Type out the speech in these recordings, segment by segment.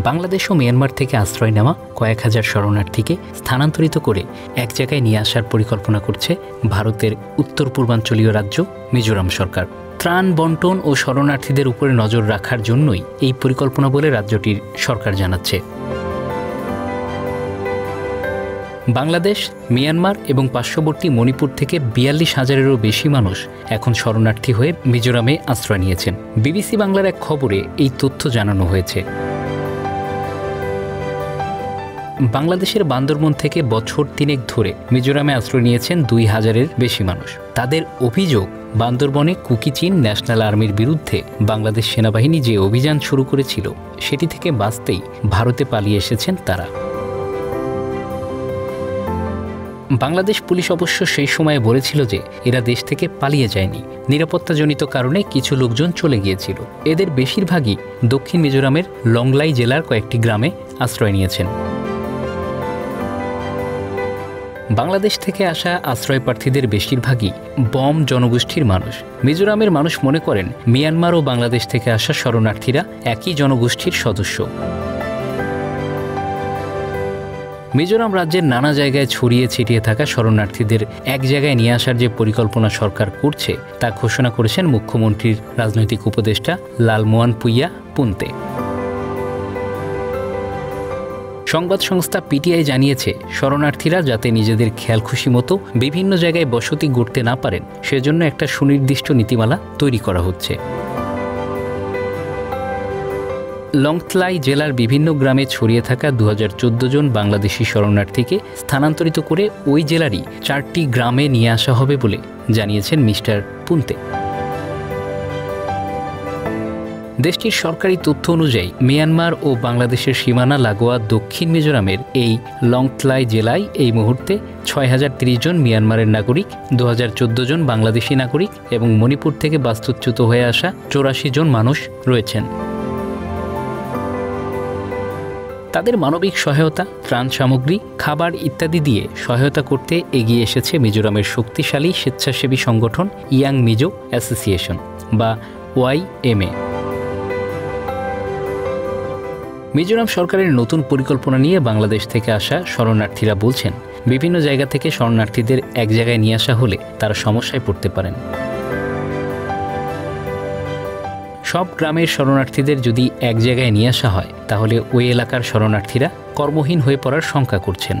বাংলাদেশ ও Myanmar থেকে আশ্রয় নেওয়া কয়েক হাজার শরণার্থীকে স্থানান্তরিত করে এক জায়গায় নিয়ে আসার পরিকল্পনা করছে ভারতের উত্তর পূর্বাঞ্চলীয় রাজ্য মিজোরাম সরকার। ত্রাণ বন্টন ও শরণার্থীদের উপরে নজর রাখার জন্যই এই পরিকল্পনা বলে রাজ্যটির সরকার জানাচ্ছে। বাংলাদেশ, মিয়ানমার এবং পার্শ্ববর্তী মণিপুর থেকে ৪২,০০০-এরও বেশি মানুষ এখন শরণার্থী হয়ে মিজোরামে আশ্রয় নিয়েছেন। বিবিসি বাংলার এক খবরে এই তথ্য জানানো হয়েছে। বাংলাদেশের বান্দরবন থেকে বছর ৩ ধরে মিজোরামে আশ্রয় নিয়েছেন ২,০০০-এর বেশি মানুষ। তাদের অভিযোগ, বান্দরবনে কুকি চিন ন্যাশনাল আর্মির বিরুদ্ধে বাংলাদেশ সেনাবাহিনী যে অভিযান শুরু করেছিল সেটি থেকে বাঁচতেই ভারতে পালিয়ে এসেছেন তারা। বাংলাদেশ পুলিশ অবশ্য সেই সময়ে বলেছিল যে এরা দেশ থেকে পালিয়ে যায়নি, নিরাপত্তাজনিত কারণে কিছু লোকজন চলে গিয়েছিল। এদের বেশিরভাগই দক্ষিণ মিজোরামের লংলাই জেলার কয়েকটি গ্রামে আশ্রয় নিয়েছেন। বাংলাদেশ থেকে আসা আশ্রয় প্রার্থীদের বেশিরভাগই বম জনগোষ্ঠীর মানুষ। মিজোরামের মানুষ মনে করেন মিয়ানমার ও বাংলাদেশ থেকে আসা শরণার্থীরা একই জনগোষ্ঠীর সদস্য। মিজোরাম রাজ্যের নানা জায়গায় ছড়িয়ে ছিটিয়ে থাকা শরণার্থীদের এক জায়গায় নিয়ে আসার যে পরিকল্পনা সরকার করছে তা ঘোষণা করেছেন মুখ্যমন্ত্রীর রাজনৈতিক উপদেষ্টা লালমোয়ানপুইয়া পুন্তে। সংবাদ সংস্থা পিটিআই জানিয়েছে, শরণার্থীরা যাতে নিজেদের খেয়ালখুশি মতো বিভিন্ন জায়গায় বসতি গড়তে না পারেন সেজন্য একটা সুনির্দিষ্ট নীতিমালা তৈরি করা হচ্ছে। লংথলাই জেলার বিভিন্ন গ্রামে ছড়িয়ে থাকা ২০১৪ জন বাংলাদেশি শরণার্থীকে স্থানান্তরিত করে ওই জেলারই ৪টি গ্রামে নিয়ে আসা হবে বলে জানিয়েছেন মিস্টার পুন্তে। দেশটির সরকারি তথ্য অনুযায়ী মিয়ানমার ও বাংলাদেশের সীমানা লাগোয়া দক্ষিণ মিজোরামের এই লংথলাই জেলায় এই মুহূর্তে ৬,০৩০ জন মিয়ানমারের নাগরিক, ২০১৪ জন বাংলাদেশি নাগরিক এবং মণিপুর থেকে বাস্তুচ্যুত হয়ে আসা ৮৪ জন মানুষ রয়েছেন। তাদের মানবিক সহায়তা, ত্রাণ সামগ্রী, খাবার ইত্যাদি দিয়ে সহায়তা করতে এগিয়ে এসেছে মিজোরামের শক্তিশালী স্বেচ্ছাসেবী সংগঠন ইয়াং মিজো অ্যাসোসিয়েশন বা YMA। মিজোরাম সরকারের নতুন পরিকল্পনা নিয়ে বাংলাদেশ থেকে আসা শরণার্থীরা বলছেন, বিভিন্ন জায়গা থেকে শরণার্থীদের এক জায়গায় নিয়ে আসা হলে তারা সমস্যায় পড়তে পারেন। সব গ্রামের শরণার্থীদের যদি এক জায়গায় নিয়ে আসা হয় তাহলে ওই এলাকার শরণার্থীরা কর্মহীন হয়ে পড়ার শঙ্কা করছেন।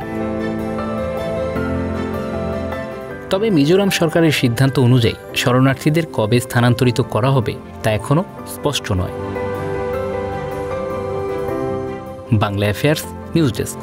তবে মিজোরাম সরকারের সিদ্ধান্ত অনুযায়ী শরণার্থীদের কবে স্থানান্তরিত করা হবে তা এখনও স্পষ্ট নয়। Bangla affairs news desk.